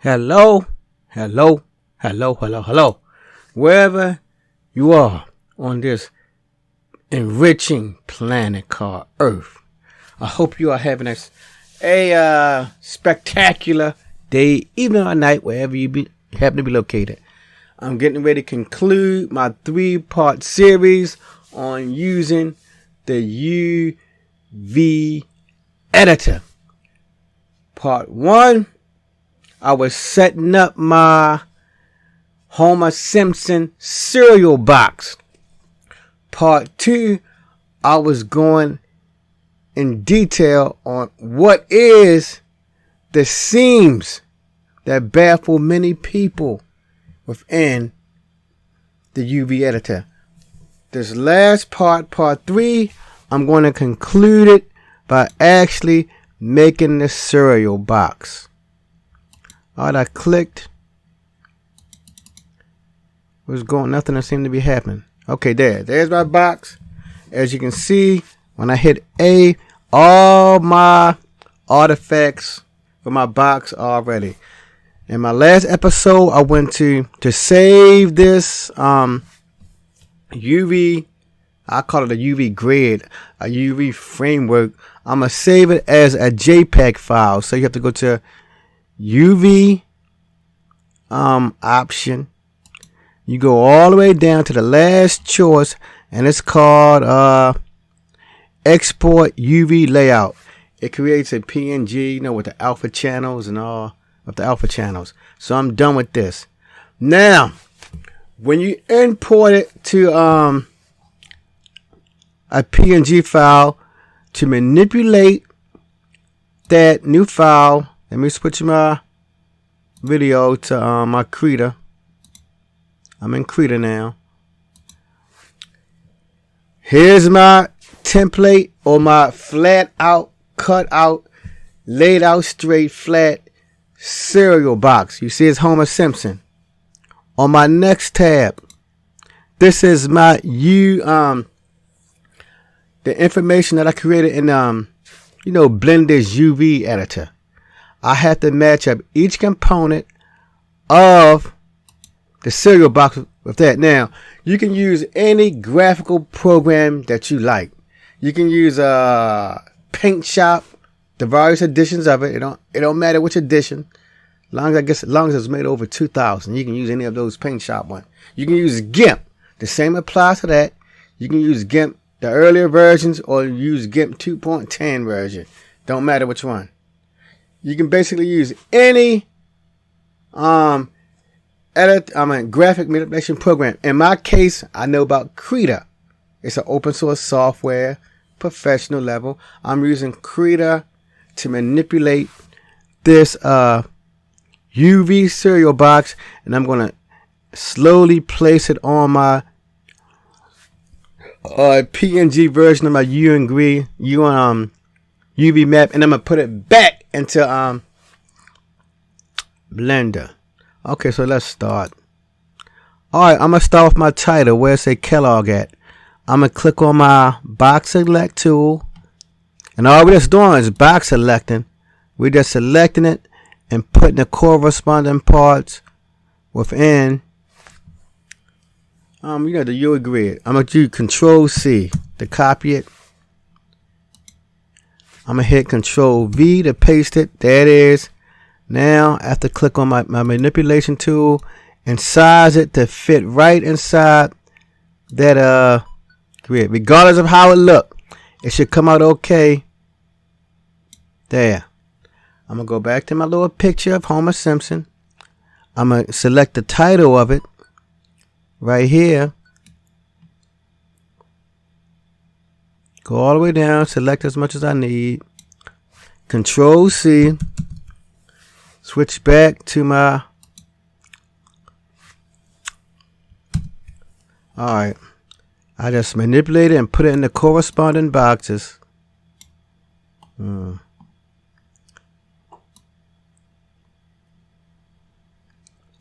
Hello, hello, hello, hello, hello. Wherever you are on this enriching planet called Earth, I hope you are having a spectacular day, evening or night, wherever you happen to be located. I'm getting ready to conclude my 3-part series on using the UV editor. Part 1, I was setting up my Homer Simpson cereal box. Part 2, I was going in detail on what is the seams that baffle many people within the UV editor. This last part, part 3, I'm going to conclude it by actually making the cereal box. Alright, I clicked. Nothing seemed to be happening. Okay, there's my box. As you can see, when I hit A, all my artifacts for my box are ready. In my last episode, I went to save this UV, I call it a UV grid, a UV framework. I'm going to save it as a JPEG file. So you have to go to UV option. You go all the way down to the last choice, and it's called export UV layout. It creates a PNG, with the alpha channels and all of the alpha channels. So I'm done with this. Now, when you import it to a PNG file, to manipulate that new file, let me switch my video to my Krita. I'm in Krita now. Here's my template, or my flat out, cut out, laid out straight, flat cereal box. You see it's Homer Simpson. On my next tab, this is my the information that I created in Blender's UV editor. I have to match up each component of the cereal box with that. Now, you can use any graphical program that you like. You can use Paint Shop, the various editions of it. It don't matter which edition. As long as it's made over 2000, you can use any of those Paint Shop ones. You can use GIMP. The same applies to that. You can use GIMP, the earlier versions, or use GIMP 2.10 version. Don't matter which one. You can basically use any graphic manipulation program. In my case, I know about Krita. It's an open source software, professional level. I'm using Krita to manipulate this UV cereal box, and I'm going to slowly place it on my PNG version of my UV map, and I'm going to put it back into Blender. Okay, so let's start. Alright, I'm going to start with my title. Where's say Kellogg at? I'm going to click on my box select tool, and all we're just doing is box selecting. We're just selecting it and putting the corresponding parts within the UV grid. I'm going to do Control C to copy it. I'm going to hit Control V to paste it. There it is. Now I have to click on my manipulation tool and size it to fit right inside that grid. Regardless of how it looks, it should come out okay. There. I'm going to go back to my little picture of Homer Simpson. I'm going to select the title of it right here. Go all the way down, select as much as I need. Control C. Switch back to my... Alright. I just manipulate it and put it in the corresponding boxes.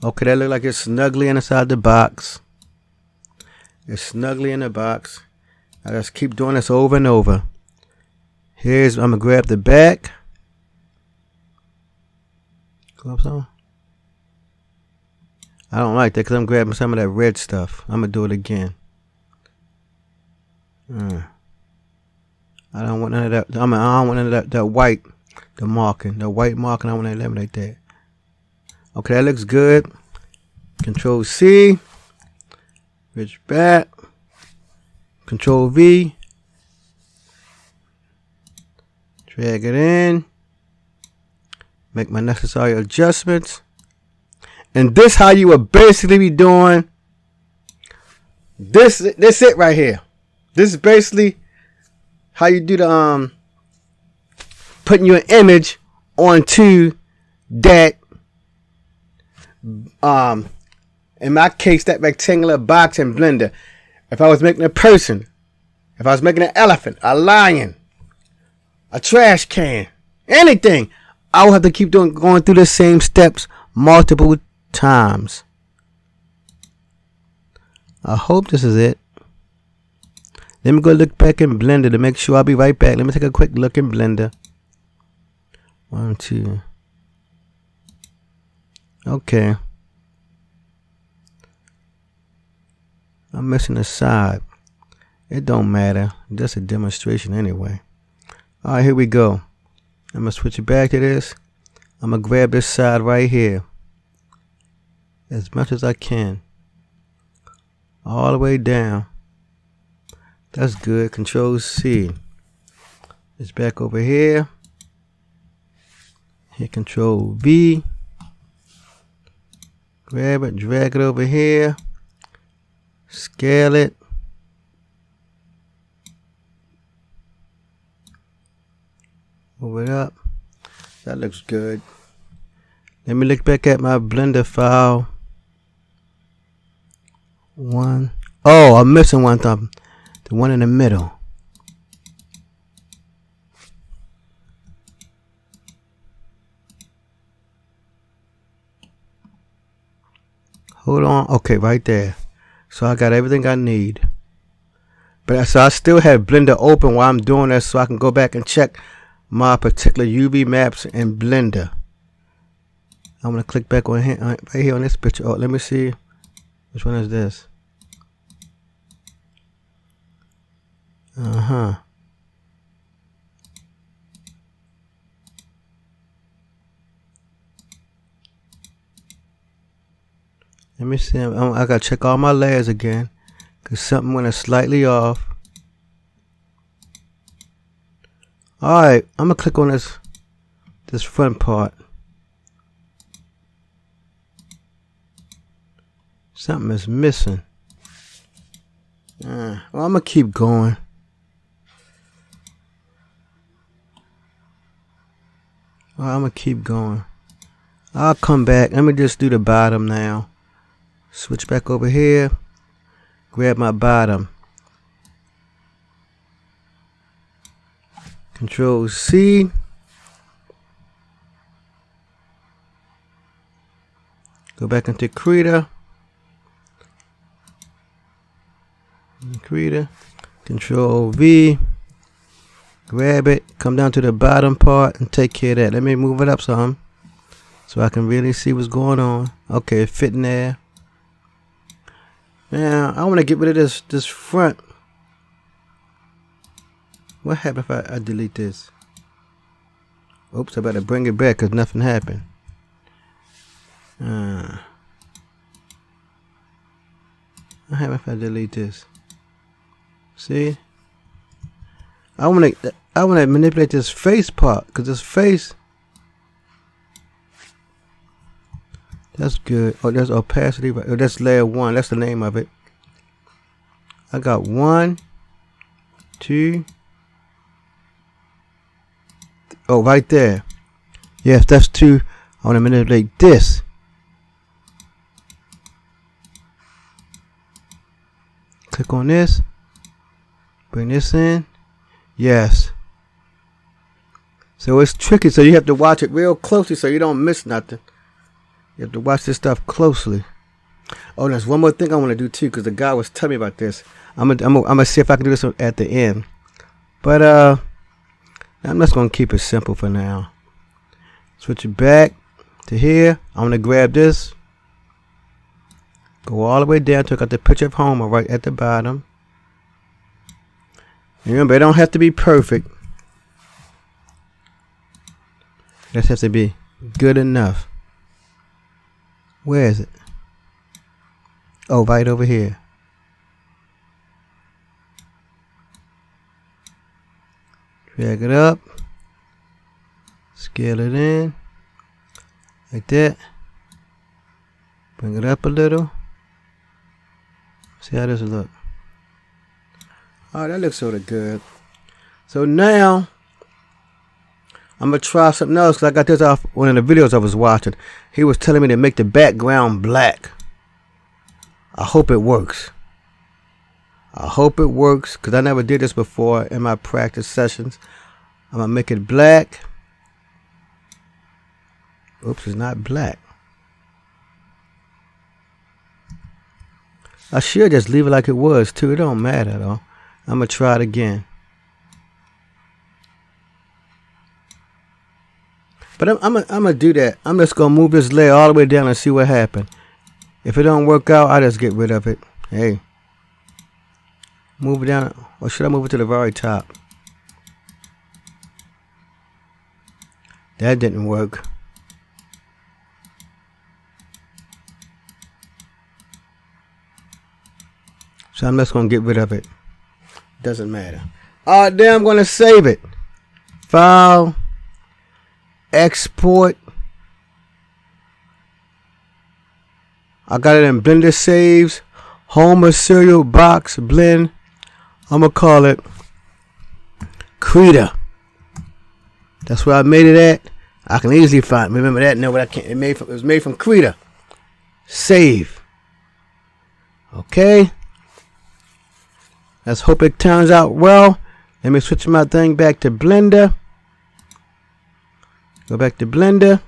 Okay, that looks like it's snugly inside the box. It's snugly in the box. I just keep doing this over and over. I'm going to grab the back. Gloves on. I don't like that because I'm grabbing some of that red stuff. I'm going to do it again. I don't want none of that. I don't want none of that white, the marking. The white marking, I want to eliminate that. Okay, that looks good. Control C. Reach back. Control V. Drag it in. Make my necessary adjustments. And this how you will basically be doing. This it right here. This is basically how you do the putting your image onto that in my case that rectangular box in Blender. If I was making a person, if I was making an elephant, a lion, a trash can, anything, I would have to keep going through the same steps multiple times. I hope this is it. Let me go look back in Blender to make sure. I'll be right back. Let me take a quick look in Blender. 1, 2. Okay. I'm missing a side. It don't matter. Just a demonstration anyway. Alright, here we go. I'm going to switch it back to this. I'm going to grab this side right here. As much as I can. All the way down. That's good. Control C. It's back over here. Hit Control V. Grab it, drag it over here. Scale it. Move it up. That looks good. Let me look back at my Blender file. One. Oh, I'm missing one thumb. The one in the middle. Hold on. Okay, right there. So I got everything I need. But so I still have Blender open while I'm doing this, so I can go back and check my particular UV maps in Blender. I'm gonna click back on here, right here on this picture. Oh, let me see. Which one is this? Let me see. I gotta check all my layers again, cause something went slightly off. All right, I'm gonna click on this front part. Something is missing. Well, I'm gonna keep going. I'm gonna keep going. I'll come back. Let me just do the bottom now. Switch back over here. Grab my bottom. Control C. Go back into Creator. Control V. Grab it. Come down to the bottom part and take care of that. Let me move it up some so I can really see what's going on. Okay, it fit in there. Now I want to get rid of this front. What happened if I delete this? Oops, I better bring it back because nothing happened. What happened if I delete this? See? I want to manipulate this face part because this face. That's good. Oh, there's opacity. Oh, that's layer 1. That's the name of it. I got 1, 2. Oh, right there. Yes, that's 2. I want to manipulate this. Click on this. Bring this in. Yes. So it's tricky. So you have to watch it real closely so you don't miss nothing. You have to watch this stuff closely. Oh, there's one more thing I want to do too, because the guy was telling me about this. I'm gonna see if I can do this at the end. But I'm just gonna keep it simple for now. Switch it back to here. I'm gonna grab this. Go all the way down till I got the picture of Homer right at the bottom. Remember, it don't have to be perfect. It just has to be good enough. Where is it? Oh, right over here. Drag it up. Scale it in. Like that. Bring it up a little. See how this look. Oh, that looks sort of good. So now, I'm going to try something else. Because I got this off one of the videos I was watching. He was telling me to make the background black. I hope it works. I hope it works. Because I never did this before in my practice sessions. I'm going to make it black. Oops, it's not black. I should just leave it like it was too. It don't matter though. I'm going to try it again. But I'm going to do that. I'm just going to move this layer all the way down and see what happens. If it don't work out, I just get rid of it. Hey. Move it down. Or should I move it to the very top? That didn't work. So I'm just going to get rid of it. Doesn't matter. Alright, then I'm going to save it. File. Export. I got it in Blender Saves. Homer Cereal Box Blend. I'm going to call it Krita. That's where I made it at. I can easily find. Remember that? No, but I can't. It was made from Krita. Save. Okay. Let's hope it turns out well. Let me switch my thing back to Blender. Go back to Blender.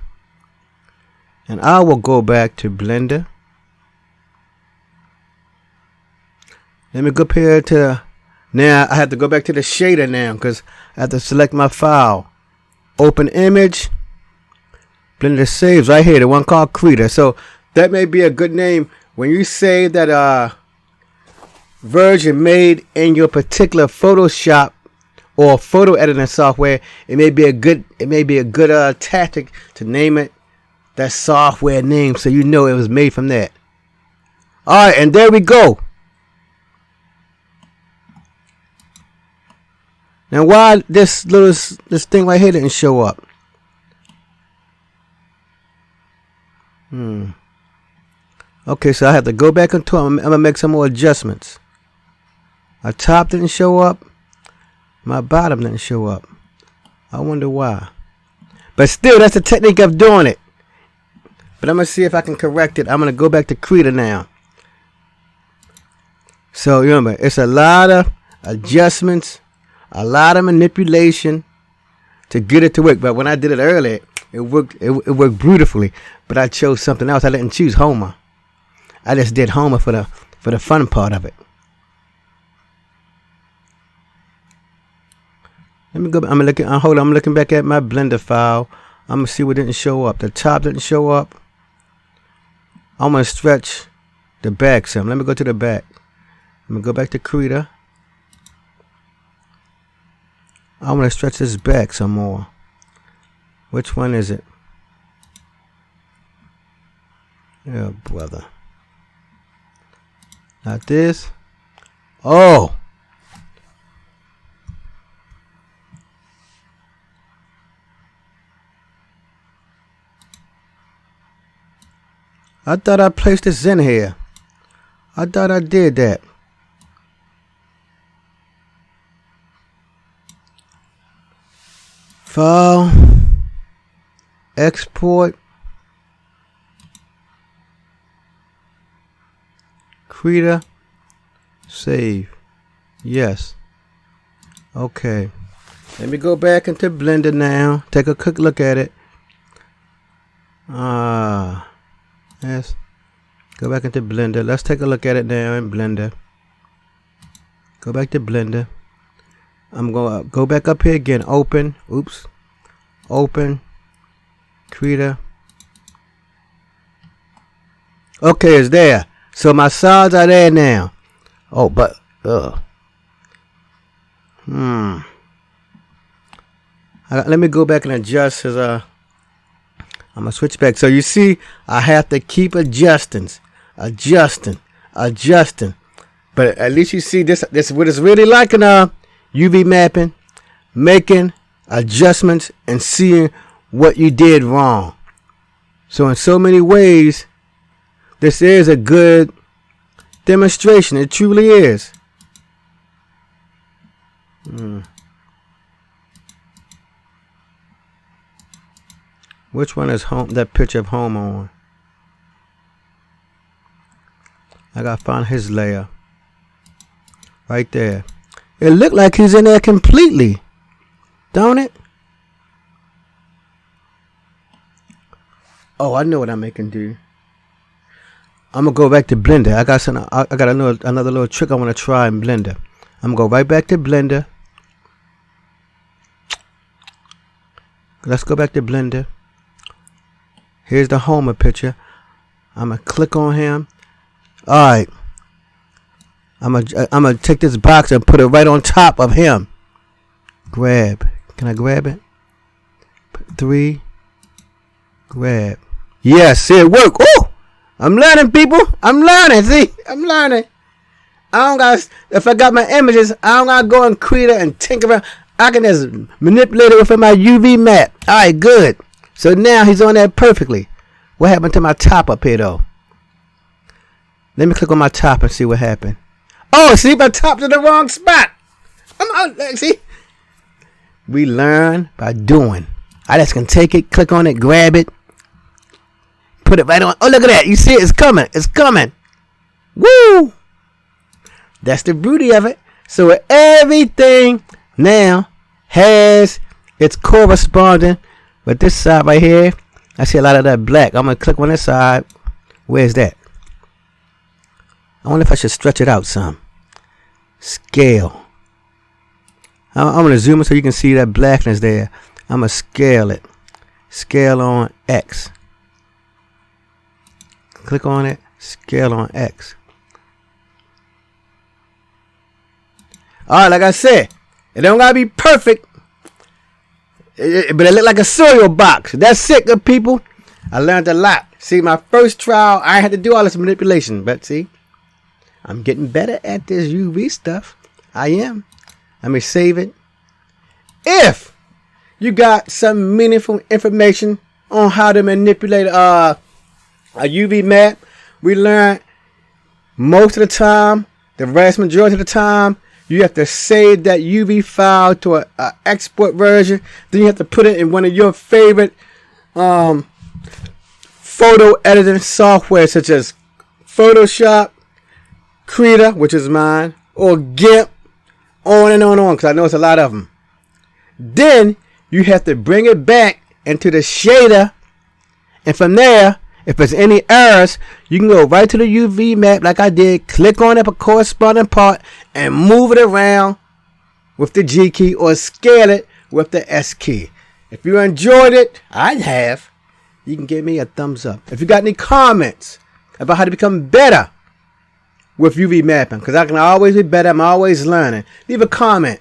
And I will go back to Blender. Let me go up here to... Now I have to go back to the shader now. Because I have to select my file. Open image. Blender saves right here. The one called Krita. So that may be a good name. When you save that... version made in your particular Photoshop or photo editing software, it may be a good tactic to name it that software name so you know it was made from that. Alright, and there we go. Now why this thing right here didn't show up? Okay, so I have to go back into it. I'm gonna make some more adjustments. My top didn't show up. My bottom didn't show up. I wonder why. But still, that's the technique of doing it. But I'm going to see if I can correct it. I'm going to go back to Krita now. So remember, it's a lot of adjustments, a lot of manipulation to get it to work. But when I did it earlier, it worked. It worked beautifully. But I chose something else. I didn't choose Homer. I just did Homer for the fun part of it. Let me go. I'm looking. Hold on. I'm looking back at my Blender file. I'm gonna see what didn't show up. The top didn't show up. I'm gonna stretch the back some. Let me go to the back. I'm gonna go back to Krita. I'm gonna stretch this back some more. Which one is it? Oh, brother. Not this. Oh. I thought I placed this in here. I thought I did that. File. Export. Krita. Save. Yes. Okay. Let me go back into Blender now. Take a quick look at it. Yes. Go back into Blender. Let's take a look at it now in Blender. Go back to Blender. I'm going to go back up here again. Open. Oops. Open. Krita. Okay, it's there. So my sides are there now. Oh, but let me go back and adjust his I'm gonna switch back. So you see, I have to keep adjusting. But at least you see this what it's really like in UV mapping, making adjustments and seeing what you did wrong. So in so many ways, this is a good demonstration. It truly is. Which one is home? That picture of home on? I gotta find his layer. Right there. It looked like he's in there completely. Don't it? Oh, I know what I'm making do. I'm gonna go back to Blender. I got another little trick I wanna try in Blender. I'm gonna go right back to Blender. Let's go back to Blender. Here's the Homer picture. I'm gonna click on him. Alright. I'm gonna take this box and put it right on top of him. Grab. Can I grab it? 3. Grab. Yes, see it work. Oh! I'm learning, people. I'm learning. See? I'm learning. If I got my images, I don't gotta go and create it and tinker around. I can just manipulate it within my UV map. Alright, good. So now he's on there perfectly. What happened to my top up here though? Let me click on my top and see what happened. Oh, see, my top's in the wrong spot. I'm out. See? We learn by doing. I just can take it, click on it, grab it, put it right on. Oh, look at that. You see it? It's coming. It's coming. Woo! That's the beauty of it. So everything now has its corresponding. But this side right here, I see a lot of that black. I'm going to click on this side. Where's that? I wonder if I should stretch it out some. Scale. I'm going to zoom in so you can see that blackness there. I'm going to scale it. Scale on X. Click on it. Scale on X. Alright, like I said, it don't got to be perfect. But it looked like a cereal box. That's it, good people. I learned a lot. See, my first trial, I had to do all this manipulation. But see, I'm getting better at this UV stuff. I am. Let me save it. If you got some meaningful information on how to manipulate a UV map, we learned most of the time, the vast majority of the time, you have to save that UV file to an export version. Then you have to put it in one of your favorite photo editing software, such as Photoshop, Krita, which is mine, or GIMP, on and on, because I know it's a lot of them. Then you have to bring it back into the shader, and from there, if there's any errors, you can go right to the UV map like I did, click on a corresponding part, and move it around with the G key or scale it with the S key. If you enjoyed it, I have, you can give me a thumbs up. If you got any comments about how to become better with UV mapping, because I can always be better, I'm always learning, leave a comment.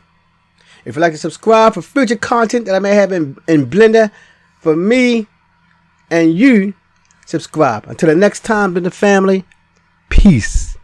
If you'd like to subscribe for future content that I may have in Blender for me and you, subscribe. Until the next time, Blender family, peace.